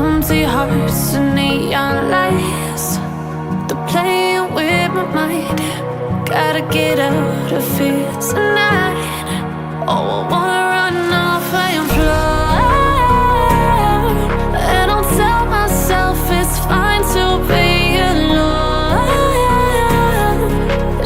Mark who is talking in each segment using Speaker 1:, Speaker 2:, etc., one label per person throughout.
Speaker 1: empty hearts and neon lights. They're playing with my mind. Gotta get out of here tonight. Oh, I wanna run off and fly. And I'll tell myself it's fine to be alone,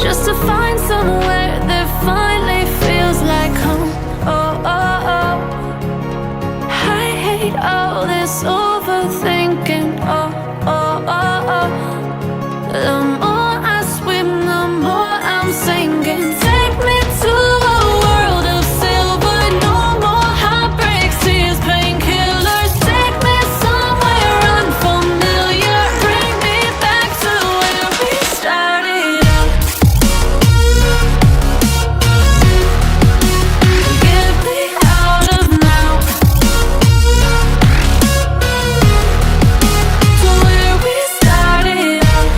Speaker 1: just to find somewhere that finally feels like home. Oh, oh, oh. I hate all this overthinking. Oh, oh, oh, oh. The more I swim, the more I'm sinking. Take me to a world of silver. No more heartbreaks, tears, painkillers. Take me somewhere unfamiliar. Bring me back to where we started out. Get me out of now, to where we started out.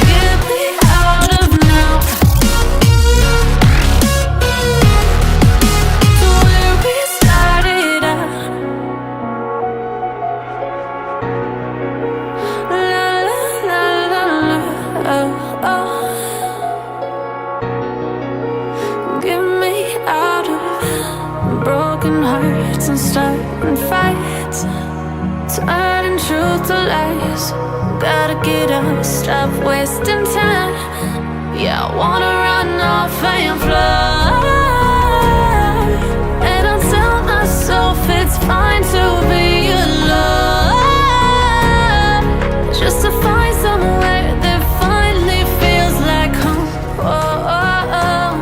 Speaker 1: Get me out of now, to where we started out. La la la la la, oh, oh. Get me out of broken hearts and starting fights, turning truth to lies. Gotta get up, stop wasting time. Yeah, I wanna run off and fly. And I'll tell myself it's fine to be alone, just to find somewhere that finally feels like home. Oh, oh, oh.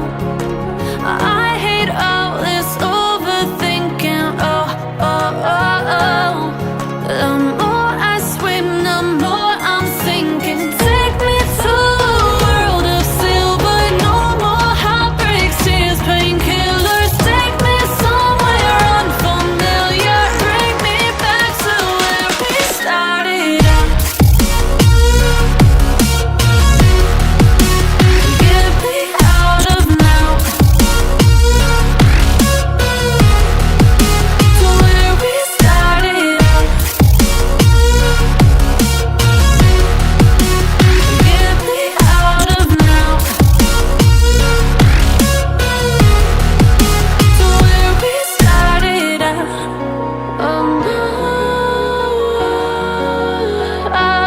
Speaker 1: I hate all this overthinking. Oh, oh, oh, oh. The more I swim, the more I'm sinking. Take me to a world of silver. No more heartbreaks, tears, painkillers. Take me somewhere unfamiliar. Bring me back to where we started out. Get me out of now, to where we started out. Get me out of now, to where we started out. Oh no, oh,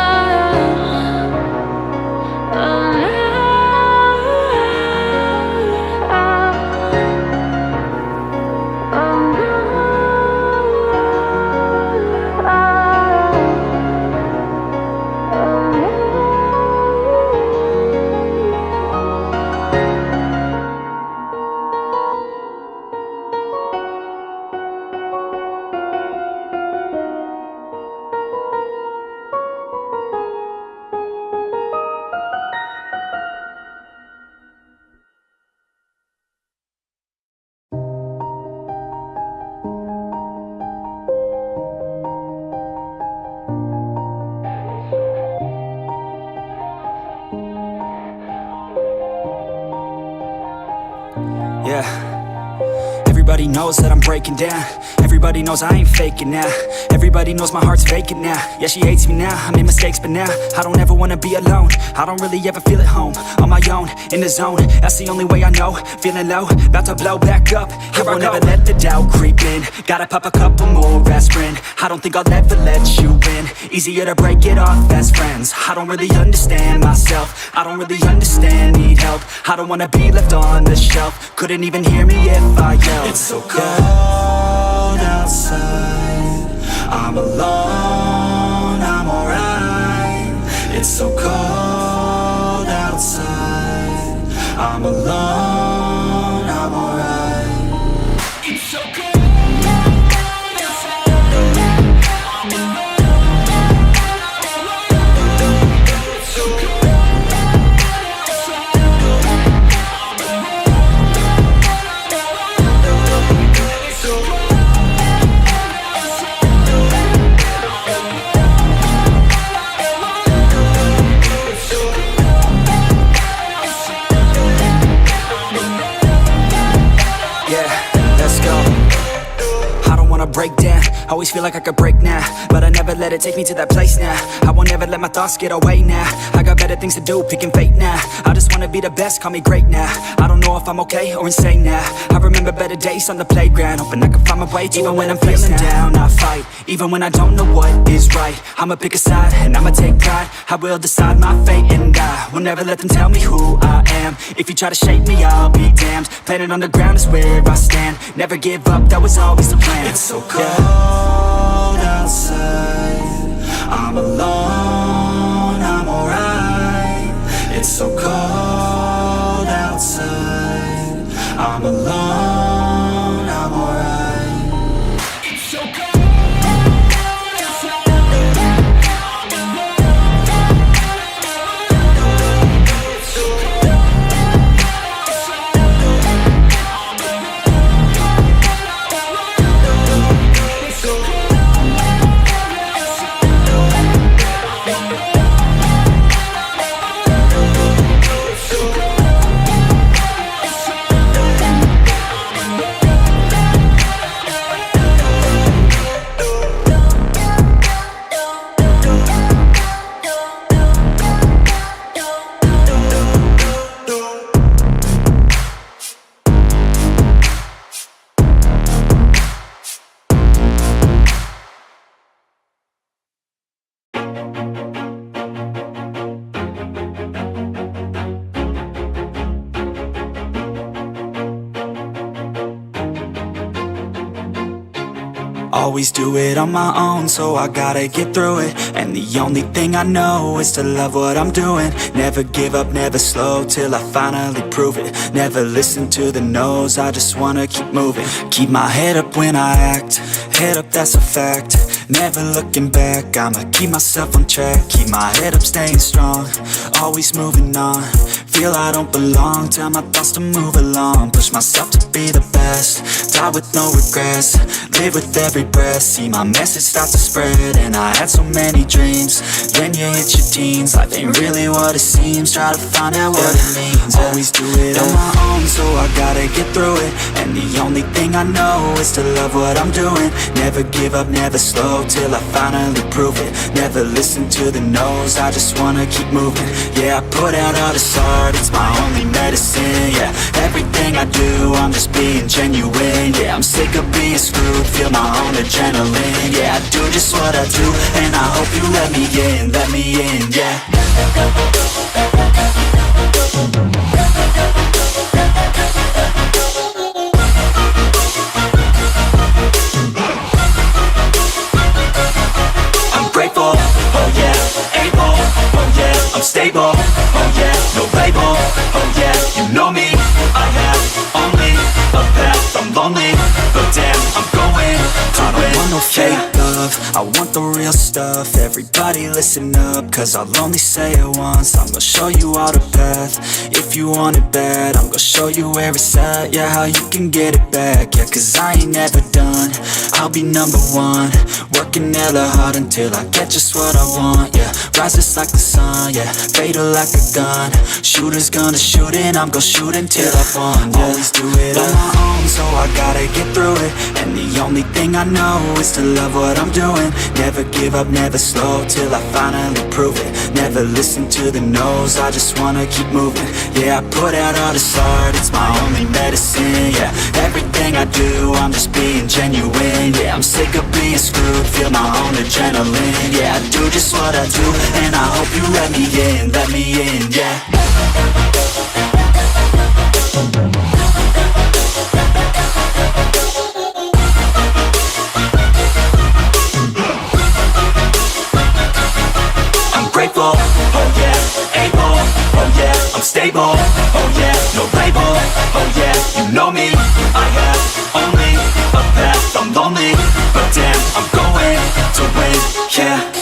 Speaker 2: Yeah. Everybody knows that I'm breaking down. Everybody knows I ain't faking now. Everybody knows my heart's vacant now. Yeah, she hates me now, I made mistakes but now I don't ever wanna be alone. I don't really ever feel at home. On my own, in the zone, that's the only way I know. Feeling low, about to blow back up. Here I won't ever let the doubt creep in. Gotta pop a couple more aspirin. I don't think I'll ever let you in. Easier to break it off best friends. I don't really understand myself. I don't really understand, need help. I don't wanna be left on the shelf. Couldn't even hear me if I yelled.
Speaker 3: It's so cold outside. I'm alone, I'm alright. It's so cold outside. I'm alone, I'm alright. It's so cold. So
Speaker 2: break down. Always feel like I could break now, but I never let it take me to that place now. I won't ever let my thoughts get away now. I got better things to do, picking fate now. I just wanna be the best, call me great now. I don't know if I'm okay or insane now. I remember better days on the playground, hoping I can find my way even when I'm feeling down. I fight, even when I don't know what is right. I'ma pick a side, and I'ma take pride. I will decide my fate, and I will never let them tell me who I am. If you try to shape me, I'll be damned. Planet on the ground is where I stand. Never give up, that was always the plan.
Speaker 3: It's so cold outside, I'm alone, I'm alright. It's so cold outside, I'm alone, I'm alright. It's so cold.
Speaker 2: Always do it on my own, so I gotta get through it. And the only thing I know is to love what I'm doing. Never give up, never slow, till I finally prove it. Never listen to the no's, I just wanna keep moving. Keep my head up when I act, head up, that's a fact. Never looking back, I'ma keep myself on track. Keep my head up, staying strong, always moving on. Feel I don't belong, tell my thoughts to move along. Push myself to be the best, die with no regrets. Live with every breath, see my message start to spread. And I had so many dreams, then you hit your teens. Life ain't really what it seems, try to find out what it means. Always do it on my own, so I gotta get through it. And the only thing I know is to love what I'm doing. Never give up, never slow, till I finally prove it. Never listen to the no's, I just wanna keep moving. Yeah, I put out all this art, it's my only medicine. Yeah, everything I do, I'm just being genuine. Yeah, I'm sick of being screwed, feel my own adrenaline. Yeah, I do just what I do, and I hope you let me in, yeah. Grateful, oh yeah, able, oh yeah, I'm stable, oh yeah, no label, oh yeah, you know me, I have only a path, I'm lonely, but damn, I'm going to win. I don't want no fake love, I want the real stuff. Everybody listen up, cause I'll only say it once. I'm gonna show you all the path, if you want it bad. I'm gonna show you where it's at, yeah, how you can get it back. Yeah, cause I ain't never done, I'll be number one. Working hella hard until I get just what I want, yeah. Rises like the sun, yeah, fatal like a gun. Shooter's gonna shoot and I'm gonna shoot until I've won, yeah. Always do it on my own, so I gotta get through it. And the only thing I know is to love what I'm doing. Never give up, never slow, till I finally prove it. Never listen to the no's, I just wanna keep moving. Yeah, I put out all this art, it's my only medicine. Yeah, everything I do, I'm just being genuine. Yeah, I'm sick of being screwed, feel my own adrenaline. Yeah, I do just what I do, and I hope you let me in, yeah. Grateful, oh yeah, able, oh yeah, I'm stable, oh yeah, no label, oh yeah, you know me, I have only a path, I'm lonely, but damn, I'm going to win, yeah.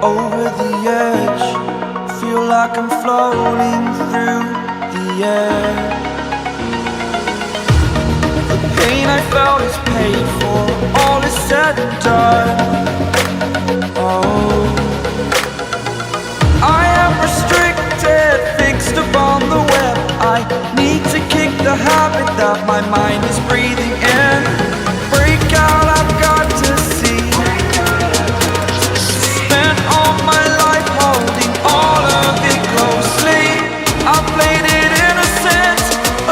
Speaker 3: over the edge. Feel like I'm floating through the air. The pain I felt is paid for, all is said and done. Oh, I am restricted, fixed upon the web. I need to kick the habit that my mind is breathing in. Break out, I've got to see. Spent all my life holding all of it closely. I played it innocent,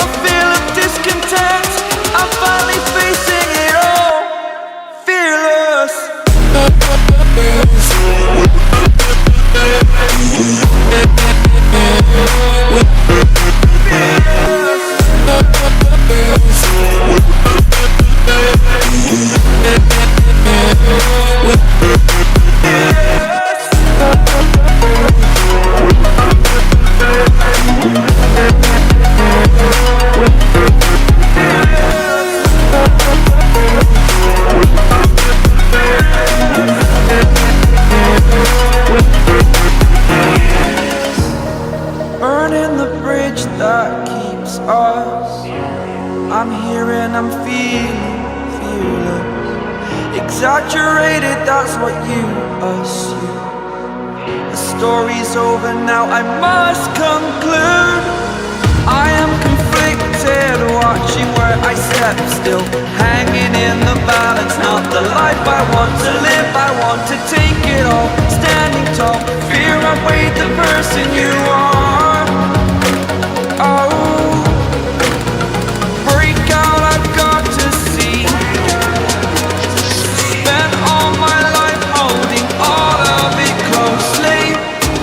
Speaker 3: a feel of discontent. I'm finally facing it all, fearless. Burning the bridge that keeps us. I'm here and I'm feeling fearless. Exaggerated, that's what you assume. The story's over now, I must conclude. I am conflicted, watching where I step still, hanging in the balance. Not the life I want to live, I want to take it all. Standing tall, fear outweighed the person you are. Oh, break out, I've got to see. Spent all my life holding all of it closely.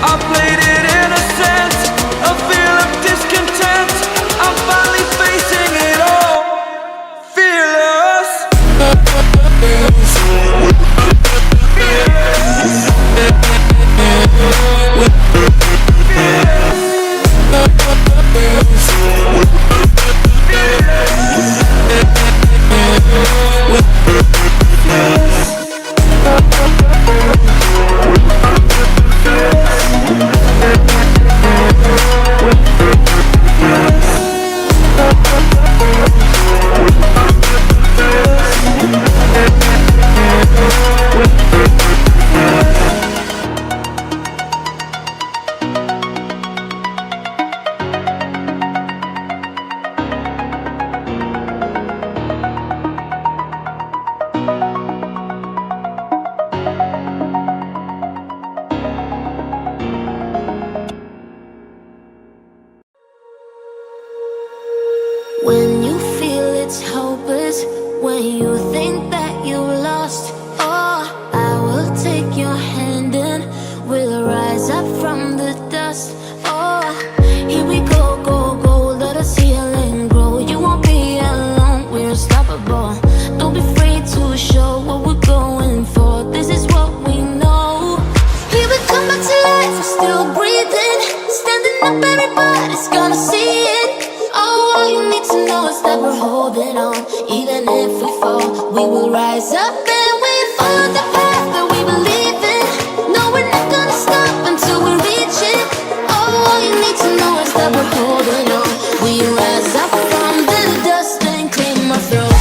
Speaker 3: I played it innocent, a feel of discontent. I'm finally facing it all, fearless.
Speaker 1: When you feel it's hopeless, when you think that you lost, oh, I will take your hand and we'll rise up from the dust. Oh, here we go, go, go, let us heal and grow. You won't be alone, we're unstoppable. Don't be afraid to show what we're going for. This is what we know. Here we come back to life, we're still breathing. Standing up, everybody's gonna see it. Oh, all you need to know is that we're holding on. Even if we fall, we will rise up and we follow the path that we believe in. No, we're not gonna stop until we reach it. Oh, all you need to know is that we're holding on. We rise up from the dust and clean my throat.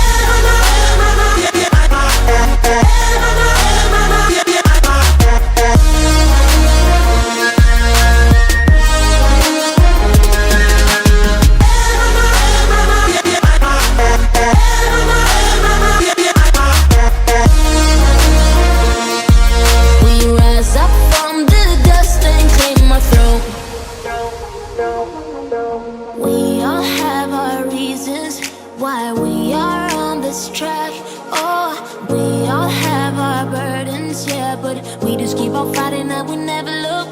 Speaker 1: We all have our reasons why we are on this track. Oh, we all have our burdens, yeah, but we just keep on fighting and we never look